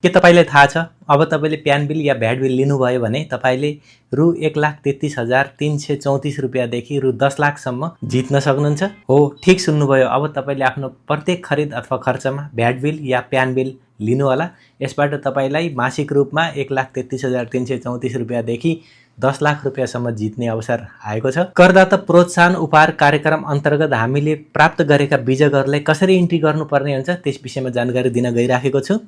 के तपाईलाई थाहा छ अब तपाईले प्यान बिल या भ्याट बिल लिनुभयो भने तपाईले रु 1,33,334 रुपैयाँदेखि रु 10 लाखसम्म जित्न सक्नुहुन्छ। हो, ठिक सुन्नुभयो। अब तपाईले आफ्नो प्रत्येक खरिद अथवा खर्चमा भ्याट बिल या प्यान बिल लिनु होला। यसबाट तपाईलाई मासिक रूपमा 1,33,334 रुपैयाँदेखि 10 लाख रुपैयाँसम्म जित्ने अवसर आएको छ। करदाता प्रोत्साहन उपहार कार्यक्रम अन्तर्गत हामीले प्राप्त गरेका बिजकहरूलाई कसरी इन्ट्री गर्नुपर्ने हुन्छ त्यस विषयमा जानकारी दिन गइराखेको छु।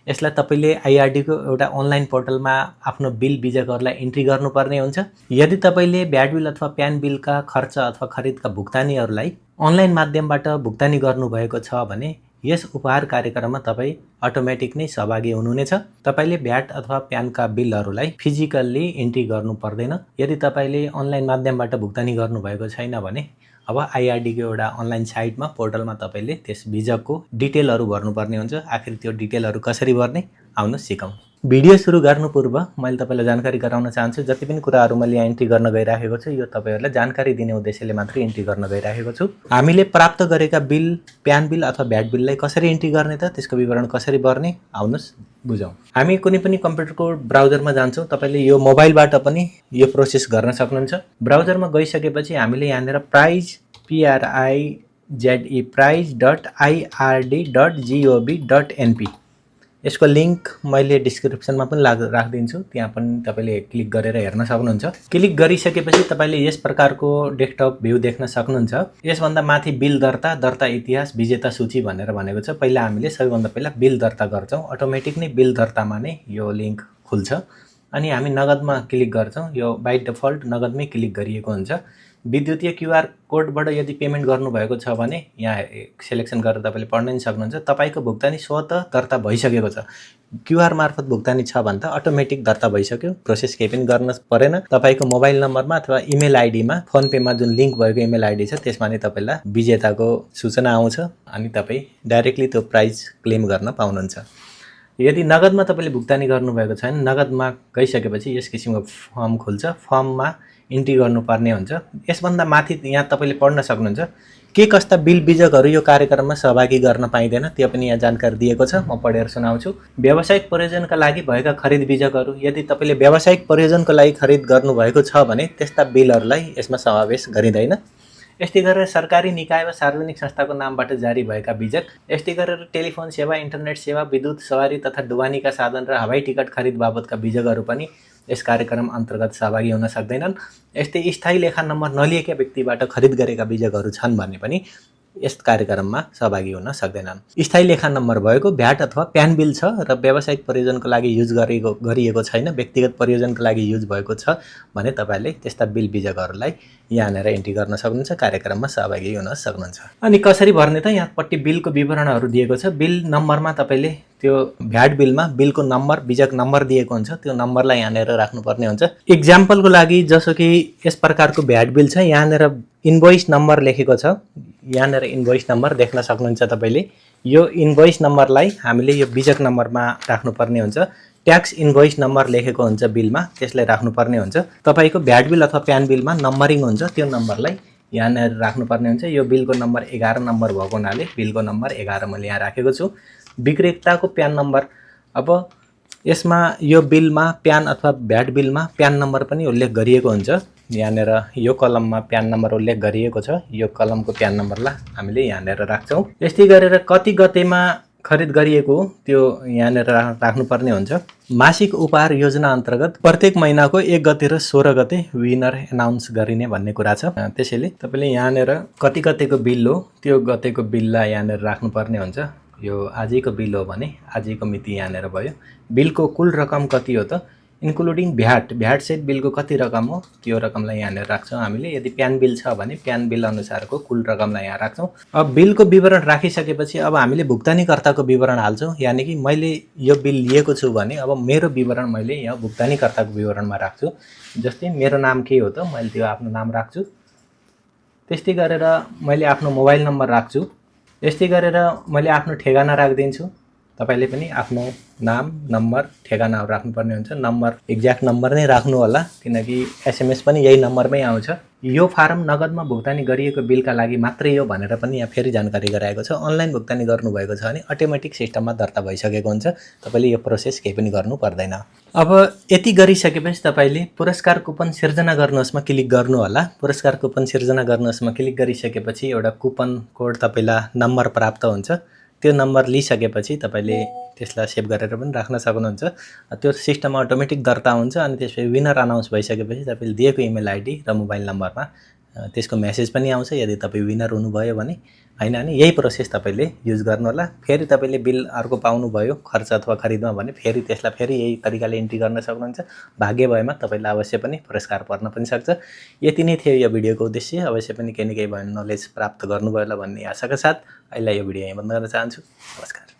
यसलाई तपाईले आईआरडी को एउटा अनलाइन पोर्टलमा आफ्नो बिल बिजकहरूलाई इन्ट्री गर्नुपर्ने हुन्छ। यदि तपाईले भ्याट बिल अथवा प्यान बिलका खर्च अथवा खरिदका भुक्तानीहरूलाई अनलाइन माध्यमबाट भुक्तानी गर्नुभएको छ भने यस उपहार कार्यक्रममा तपाई अटोमेटिक नै सहभागी हुनुहुनेछ। तपाईले भ्याट अथवा प्यानका बिलहरूलाई फिजिकल्ली इन्ट्री गर्नु पर्दैन। यदि तपाईले अनलाइन माध्यमबाट भुक्तानी गर्नुभएको छैन भने अब आईआरडी को एउटा अनलाइन साइटमा पोर्टलमा तपाईले त्यस बिजकको डिटेलहरू भर्नुपर्ने हुन्छ। आखिर त्यो डिटेलहरू कसरी भर्ने आउनु सिकौं। भिडियो सुरु गर्नु पूर्व मैले तपाईलाई जानकारी गराउन चाहन्छु जति पनि कुराहरू मैले यहाँ इन्ट्री गर्न गइराखेको छु यो तपाईहरुलाई जानकारी दिने उद्देश्यले मात्र इन्ट्री गर्न गइराखेको छु। हामीले प्राप्त गरेका बिल प्यान बिल अथवा भ्याट बिललाई कसरी इन्ट्री गर्ने त त्यसको विवरण कसरी भर्ने आउनुस् बुझौं। हामी कुनै पनि कम्प्युटरको ब्राउजरमा जान्छौं। तपाईले यो मोबाइलबाट पनि यो प्रोसेस गर्न सक्नुहुन्छ। ब्राउजरमा गइसकेपछि हामीले यहाँनेर prize.ird.gov.np यसको लिंक मैले डिस्क्रिप्सनमा पनि राखिदिन्छु। त्यहाँ पनि तपाईले क्लिक गरेर हेर्न सक्नुहुन्छ। क्लिक गरिसकेपछि तपाईले यस प्रकारको डेस्कटप भ्यू देख्न सक्नुहुन्छ। यसभन्दा माथि बिल दर्ता, दर्ता इतिहास, विजेता सूची भनेर भनेको छ। पहिला हामीले सबैभन्दा पहिला बिल दर्ता गर्छौं। अटोमेटिक नै बिल दर्तामा नै यो लिंक खुल्छ अनि हामी नगदमा क्लिक गर्छौं। यो बाइ डिफल्ट नगदमै क्लिक गरिएको हुन्छ। विद्युतीय क्यूआर कोडबाट यदि पेमेन्ट गर्नुभएको छ भने यहाँ सिलेक्सन गरेर तपाईले पढ्न नि सक्नुहुन्छ। तपाईको भुक्तानी स्वतः दर्ता भइसकेको छ। क्यूआर मार्फत भुक्तानी छ भने त अटोमेटिक दर्ता भइसक्यो। प्रोसेस केही पनि गर्न परेन। तपाईको मोबाइल नम्बरमा अथवा इमेल आईडीमा फोन पे मा जुन लिंक भएको इमेल आईडी छ त्यसमा नै तपाईलाई विजेताको सूचना आउँछ अनि तपाई डाइरेक्टली त्यो प्राइज क्लेम गर्न पाउनुहुन्छ। यदि नगदमा तपाईले भुक्तानी गर्नुभएको छ भने नगदमा गइसकेपछि यस किसिमको फर्म खुल्छ। फर्ममा इन्ट्री गर्नुपर्ने हुन्छ। यसभन्दा माथि यहाँ तपाईले पढ्न सक्नुहुन्छ के कस्ता बिल बिजकहरू यो कार्यक्रममा सहभागी गर्न पाइँदैन त्यो पनि यहाँ जानकारी दिएको छ। म पढेर सुनाउँछु। व्यावसायिक प्रयोजनका लागि भएका खरिद बिजकहरू यदि तपाईले व्यावसायिक प्रयोजनको लागि खरिद गर्नुभएको छ भने त्यस्ता बिलहरूलाई यसमा समावेश गरिँदैन। यस्तै गरेर सरकारी निकाय वा सार्वजनिक संस्थाको नामबाट जारी भएका बिजक, यस्तै गरेर टेलिफोन सेवा, इन्टरनेट सेवा, विद्युत सवारी तथा ढुवानीका साधन र हवाई टिकट खरिद बाबतका बिजकहरू पनि यस कार्यक्रम अन्तर्गत सहभागी हुन सक्दैनन्। यस्तै स्थायी लेखा नम्बर नलिएका व्यक्तिबाट खरिद गरेका बिजकहरू छन् भने पनि यस कार्यक्रममा सहभागी हुन सक्दैनन्। स्थायी लेखा नम्बर भएको भ्याट अथवा प्यान बिल छ र व्यावसायिक प्रयोजनको लागि युज गरिएको छैन, व्यक्तिगत प्रयोजनको लागि युज भएको छ भने तपाईले त्यस्ता बिल बिजकहरूलाई यहाँनेर इन्ट्री गर्न सक्नुहुन्छ। कार्यक्रममा सहभागी हुन सक्नुहुन्छ। अनि कसरी भर्ने त यहाँ पट्टि बिलको विवरणहरू दिएको छ। बिल नम्बरमा तपाईले त्यो भ्याट बिलमा बिलको नम्बर बिजक नम्बर दिएको हुन्छ त्यो नम्बरलाई यहाँनेर राख्नुपर्ने हुन्छ। एक्जाम्पलको लागि जसो कि यस प्रकारको भ्याट बिल छ यहाँनेर इन्भोइस नम्बर लेखेको छ। यहाँनेर इन्भोइस नम्बर देख्न सक्नुहुन्छ तपाईले। यो इन्भोइस नम्बरलाई हामीले यो बिजक नम्बरमा राख्नुपर्ने हुन्छ। ट्याक्स इन्भोइस नम्बर लेखेको हुन्छ बिलमा त्यसलाई राख्नुपर्ने हुन्छ। तपाईको भ्याट बिल अथवा प्यान बिलमा नम्बरिङ हुन्छ त्यो नम्बरलाई यहाँनेर राख्नुपर्ने हुन्छ। यो बिलको नम्बर 11 नम्बर भएको हुनाले बिलको नम्बर 11 मैले यहाँ राखेको छु। विक्रेताको प्यान नम्बर, अब यसमा यो बिलमा प्यान अथवा भ्याट बिलमा प्यान नम्बर पनि उल्लेख गरिएको हुन्छ। यहाँनेर यो कलममा प्यान नम्बर उल्लेख गरिएको छ। यो कलमको प्यान नम्बरलाई हामीले यहाँनेर राख्छौं। यस्तै गरेर कति गतेमा खरिद गरिएको त्यो यहाँनेर राख्नुपर्ने हुन्छ। मासिक उपहार योजना अन्तर्गत प्रत्येक महिनाको 1 गते र 16 गते विनर एनाउन्स गरिने भन्ने कुरा छ। त्यसैले तपाईले यहाँनेर कति गतेको बिल हो त्यो गतेको बिललाई यहाँनेर राख्नुपर्ने हुन्छ। यो आजैको बिल हो भने आजैको मिति यहाँनेर भयो। बिलको कुल रकम कति हो त इन्क्लुडिङ भ्याट सहित बिलको कति रकम हो त्यो रकमलाई यहाँनेर राख्छौं हामीले। यदि प्यान बिल छ भने प्यान बिल अनुसारको कुल रकमलाई यहाँ राख्छौं। अब बिलको विवरण राखिसकेपछि अब हामीले भुक्तानीकर्ताको विवरण हाल्छौं। यानी कि मैले यो बिल लिएको छु भने अब मेरो विवरण मैले यहाँ भुक्तानीकर्ताको विवरणमा राख्छु। जस्तै मेरो नाम के हो त मैले त्यो आफ्नो नाम राख्छु। त्यस्तै गरेर मैले आफ्नो मोबाइल नम्बर राख्छु। यस्तै गरेर मैले आफ्नो ठेगाना राख्दिन्छु। तपाईले पनि आफ्नो नाम, नम्बर, ठेगानाहरु राख्नुपर्ने हुन्छ। नम्बर एक्ज्याक्ट नम्बर नै राख्नु होला किनकि एसएमएस पनि यही नम्बरमै आउँछ। यो फारम नगदमा भुक्तानी गरिएको बिलका लागि मात्रै हो भनेर पनि यहाँ फेरि जानकारी गराएको छ। अनलाइन भुक्तानी गर्नुभएको छ भने अटोमेटिक सिस्टममा दर्ता भइसकेको हुन्छ। तपाईले यो प्रोसेस केही पनि गर्नु पर्दैन। अब यति गरिसकेपछि तपाईले पुरस्कार कुपन सिर्जना गर्नुहोसमा क्लिक गर्नु होला। पुरस्कार कुपन सिर्जना गर्नुहोसमा क्लिक गरिसकेपछि एउटा कुपन कोड तपाईलाई नम्बर प्राप्त हुन्छ। त्यो नम्बर लिइसकेपछि तपाईले त्यसलाई सेभ गरेर पनि राख्न सक्नुहुन्छ। त्यो सिस्टममा अटोमेटिक दर्ता हुन्छ अनि त्यसपछि विनर अनाउन्स भइसकेपछि तपाईले दिएको इमेल आइडी र मोबाइल नम्बरमा त्यसको मेसेज पनि आउँछ यदि तपाई विनर हुनुभयो भने। हैन भने यही प्रोसेस तपाईले युज गर्नु होला। फेरि तपाईले बिल अर्को पाउनु भयो खर्च अथवा खरिदमा भने फेरि त्यसलाई फेरि यही तरिकाले एन्ट्री गर्न सक्नुहुन्छ। भाग्य भएमा तपाईलाई अवश्य पनि पुरस्कार पर्न पनि सक्छ। यति नै थियो यो भिडियोको उद्देश्य। अवश्य पनि केही न केही भयो नलेज प्राप्त गर्नुभयो होला भन्ने आशाका साथ अहिले यो भिडियो यही बन्द गर्न चाहन्छु। नमस्कार।